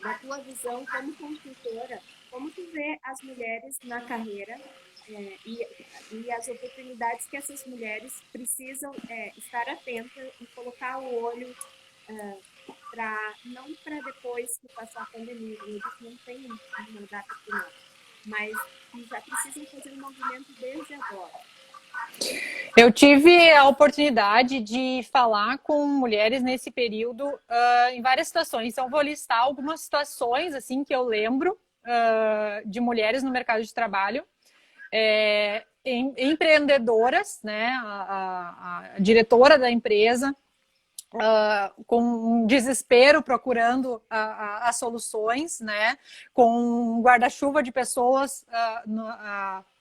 da tua visão como consultora, como tu vê as mulheres na carreira e as oportunidades que essas mulheres precisam estar atentas e colocar o olho não para depois que passar a pandemia, eles não têm uma data final, mas já precisam fazer um movimento desde agora. Eu tive a oportunidade de falar com mulheres nesse período em várias situações. Então, vou listar algumas situações assim que eu lembro de mulheres no mercado de trabalho. Empreendedoras, né? A diretora da empresa, com um desespero procurando as soluções, né? Com um guarda-chuva de pessoas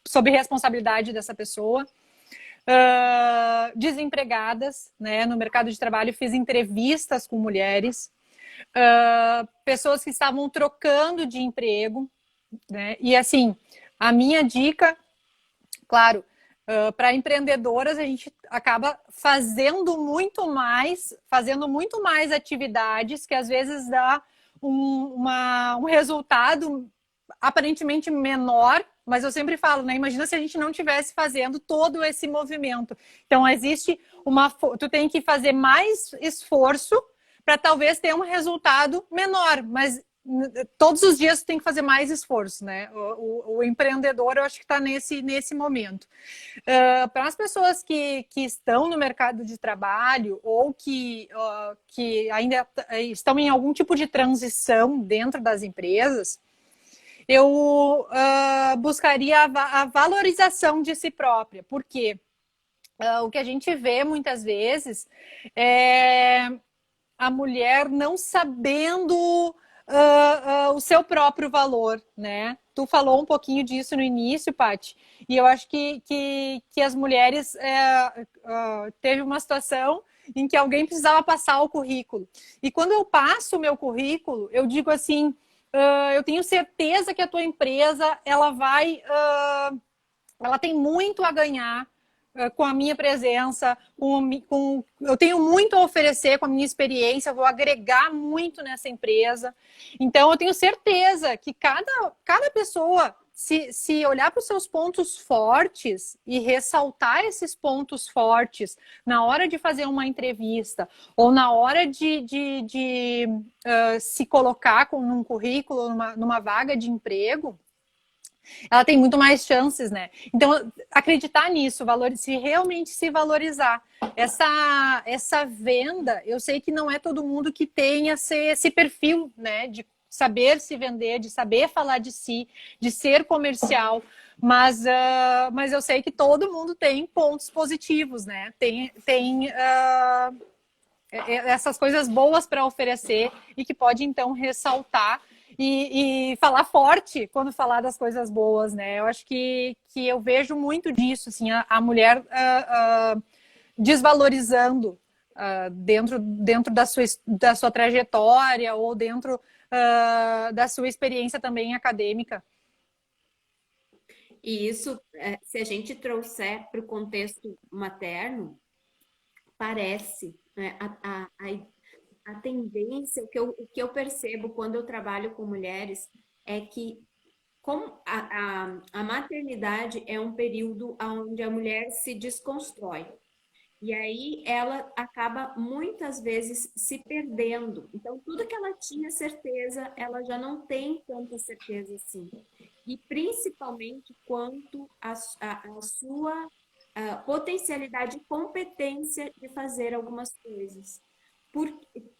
sob responsabilidade dessa pessoa. Desempregadas, né? No mercado de trabalho, fiz entrevistas com mulheres, pessoas que estavam trocando de emprego, né? E assim, a minha dica, claro, Para empreendedoras, a gente acaba fazendo muito mais atividades que às vezes dá um resultado aparentemente menor, mas eu sempre falo, né? Imagina se a gente não estivesse fazendo todo esse movimento. Então, tu tem que fazer mais esforço para talvez ter um resultado menor, mas todos os dias tem que fazer mais esforço, né? O empreendedor, eu acho que está nesse momento. Para as pessoas que estão no mercado de trabalho ou que ainda estão em algum tipo de transição dentro das empresas, eu buscaria a valorização de si própria, porque o que a gente vê muitas vezes é a mulher não sabendo o seu próprio valor, né? Tu falou um pouquinho disso no início, Paty, e eu acho que as mulheres teve uma situação em que alguém precisava passar o currículo. E quando eu passo o meu currículo, eu digo assim, eu tenho certeza que a tua empresa ela tem muito a ganhar com a minha presença, eu tenho muito a oferecer com a minha experiência, eu vou agregar muito nessa empresa. Então, eu tenho certeza que cada pessoa, se olhar para os seus pontos fortes e ressaltar esses pontos fortes na hora de fazer uma entrevista ou na hora de se colocar num currículo, numa vaga de emprego, ela tem muito mais chances, né? Então, acreditar nisso, realmente se valorizar. Essa venda, eu sei que não é todo mundo que tem esse perfil, né? De saber se vender, de saber falar de si, de ser comercial, mas eu sei que todo mundo tem pontos positivos, né? Tem essas coisas boas para oferecer e que pode, então, ressaltar e falar forte quando falar das coisas boas, né? Eu acho que eu vejo muito disso, assim, a mulher desvalorizando dentro da sua trajetória ou dentro da sua experiência também acadêmica. E isso, se a gente trouxer para o contexto materno, parece, né, a tendência, o que eu percebo quando eu trabalho com mulheres é que como a maternidade é um período onde a mulher se desconstrói. E aí ela acaba muitas vezes se perdendo. Então, tudo que ela tinha certeza, ela já não tem tanta certeza assim. E principalmente quanto a sua potencialidade e competência de fazer algumas coisas.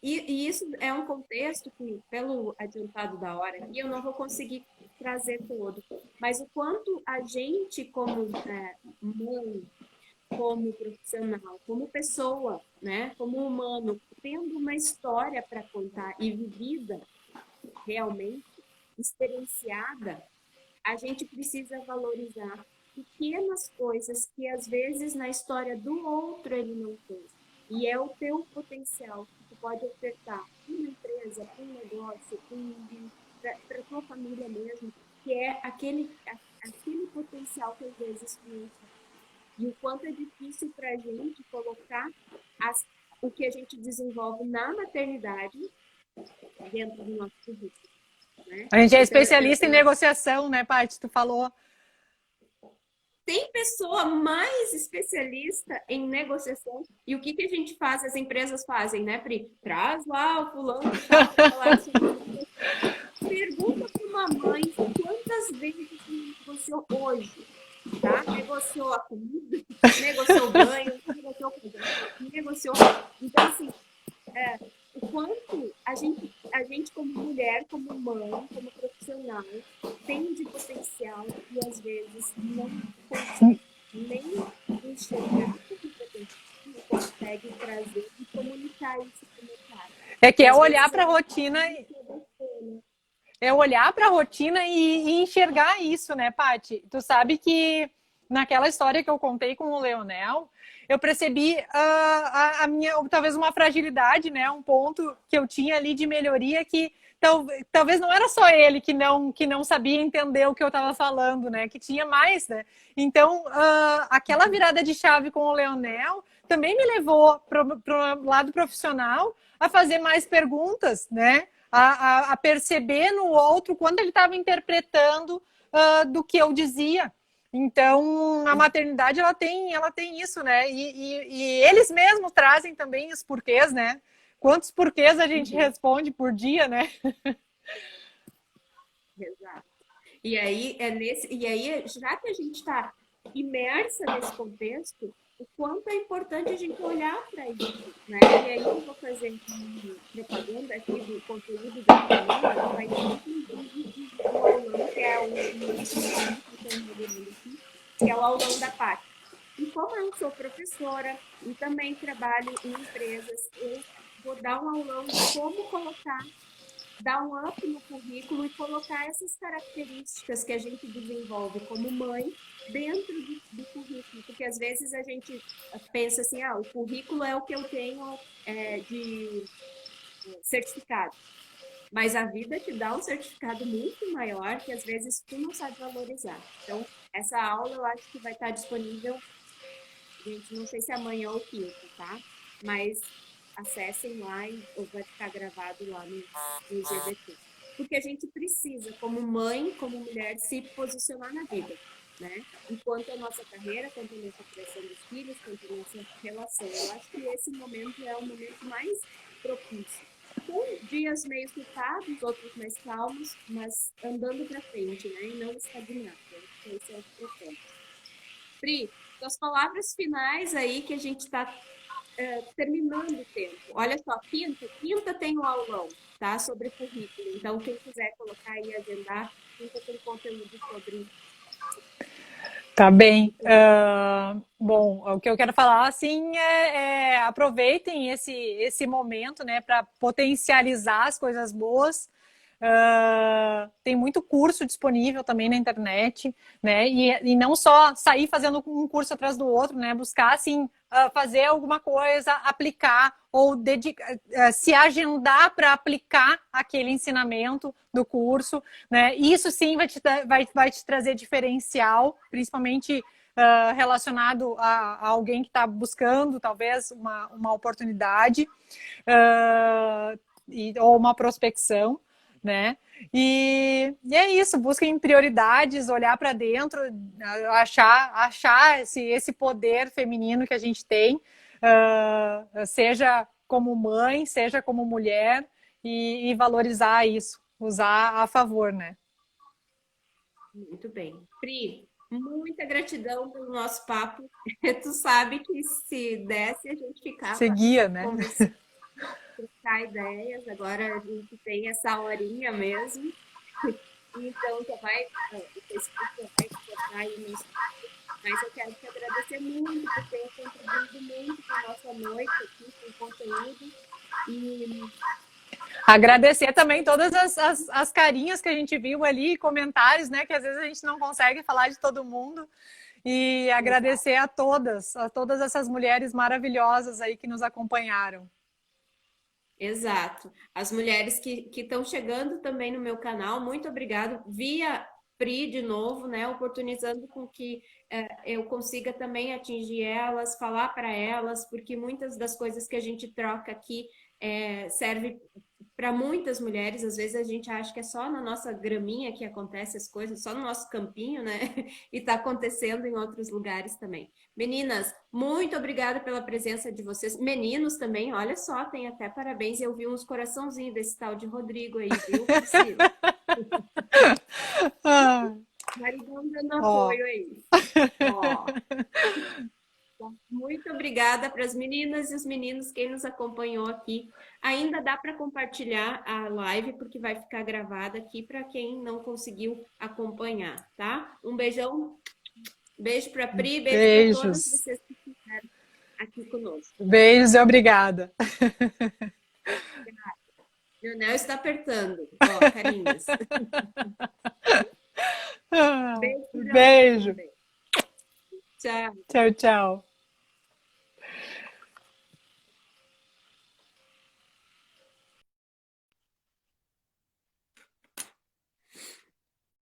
E isso é um contexto que, pelo adiantado da hora aqui, eu não vou conseguir trazer todo. Mas o quanto a gente, como mãe, como profissional, como pessoa, né, como humano, tendo uma história para contar e vivida realmente, experienciada, a gente precisa valorizar pequenas coisas que às vezes na história do outro ele não tem. E é o teu potencial que tu pode ofertar para uma empresa, para um negócio, para a tua família mesmo, que é aquele potencial que às vezes tu não tem. E o quanto é difícil para a gente colocar o que a gente desenvolve na maternidade dentro do nosso currículo. Né? A gente é especialista em negociação, né, Paty? Tu falou. Tem pessoa mais especialista em negociação. E o que a gente faz, as empresas fazem, né, Pri? Traz lá o fulano de tal para falar sobre isso. Pergunta para uma mãe quantas vezes negociou hoje, tá? Negociou a comida, negociou o banho, negociou. Então, assim, o quanto a gente como mulher, como mãe, como profissional, tem de potencial e às vezes não consegue nem enxergar o potencial, não consegue trazer e comunicar isso para o mercado. É que é olhar para a rotina e enxergar isso, né, Paty? Tu sabe que naquela história que eu contei com o Leonel, eu percebi a minha, talvez uma fragilidade, né? Um ponto que eu tinha ali de melhoria que talvez não era só ele que não sabia entender o que eu estava falando, né? Que tinha mais, né? Então, aquela virada de chave com o Leonel também me levou para o lado profissional a fazer mais perguntas, né? A perceber no outro quando ele estava interpretando do que eu dizia. Então, a maternidade, ela tem isso, né? E eles mesmos trazem também os porquês, né? Quantos porquês a gente responde por dia, né? Exato. E aí, já que a gente está imersa nesse contexto, o quanto é importante a gente olhar para isso, né? E aí eu vou fazer propaganda aqui do conteúdo da semana, que vai ter inclusive um aulão, que é o último aulão que eu estou moderando aqui, que é o aulão da Paty. E como eu sou professora e também trabalho em empresas, eu vou dar um aulão de como colocar, dar um up no currículo e colocar essas características que a gente desenvolve como mãe dentro do currículo, porque às vezes a gente pensa assim, o currículo é o que eu tenho de certificado, mas a vida te dá um certificado muito maior que às vezes tu não sabe valorizar. Então, essa aula eu acho que vai estar disponível, gente, não sei se é amanhã ou quinta, tá? Mas acessem lá ou vai ficar gravado lá no GBT. Porque a gente precisa, como mãe, como mulher, se posicionar na vida, né? Enquanto a nossa carreira, quanto a nossa criação dos filhos, quanto a nossa relação. Eu acho que esse momento é o momento mais propício. Com dias meio surtados, outros mais calmos, mas andando para frente, né? E não estagnado. Esse é o propósito. Pri, suas palavras finais aí que a gente está terminando o tempo. Olha só, quinta tem um aulão, tá? Sobre currículo. Então, quem quiser colocar aí e agendar, quinta tem conteúdo sobre. Tá bem. Bom, o que eu quero falar, assim, aproveitem esse momento, né, para potencializar as coisas boas. Tem muito curso disponível também na internet, né? E não só sair fazendo um curso atrás do outro, né? Buscar, assim, fazer alguma coisa, aplicar ou se agendar para aplicar aquele ensinamento do curso, né? Isso sim vai te trazer diferencial, principalmente relacionado a alguém que está buscando talvez uma oportunidade ou uma prospecção, né? E é isso, busquem prioridades, olhar para dentro, achar esse poder feminino que a gente tem, seja como mãe, seja como mulher, e valorizar isso, usar a favor, né? Muito bem. Pri, muita gratidão pelo nosso papo. Tu sabe que se desse, a gente ficava Seguia, né? conversando, trocar ideias. Agora a gente tem essa horinha mesmo. Então, já vai, o Facebook já vai colocar aí no Instagram. Mas eu quero te agradecer muito por ter contribuído muito com a nossa noite aqui, com o conteúdo. E Agradecer também todas as carinhas que a gente viu ali, comentários, né? Que às vezes a gente não consegue falar de todo mundo. E agradecer a todas essas mulheres maravilhosas aí que nos acompanharam. exato. As mulheres que estão chegando também no meu canal, muito obrigado. Via Pri de novo, né? Oportunizando com que eu consiga também atingir elas, falar para elas, porque muitas das coisas que a gente troca aqui serve para muitas mulheres. Às vezes a gente acha que é só na nossa graminha que acontece as coisas, só no nosso campinho, né? E está acontecendo em outros lugares também. Meninas, muito obrigada pela presença de vocês. Meninos também, olha só, tem até parabéns. Eu vi uns coraçãozinhos desse tal de Rodrigo aí, viu, Priscila? Maridão dando apoio aí. Ó. Muito obrigada para as meninas e os meninos, quem nos acompanhou aqui. Ainda dá para compartilhar a live, porque vai ficar gravada aqui para quem não conseguiu acompanhar, tá? Um beijão, beijo para a Pri, beijo para todas Beijos. vocês que estiveram aqui conosco. Beijos e obrigada. Leonel está apertando. Ó, carinhos. Beijo, Leonel Beijo. também. Tchau. Tchau, tchau.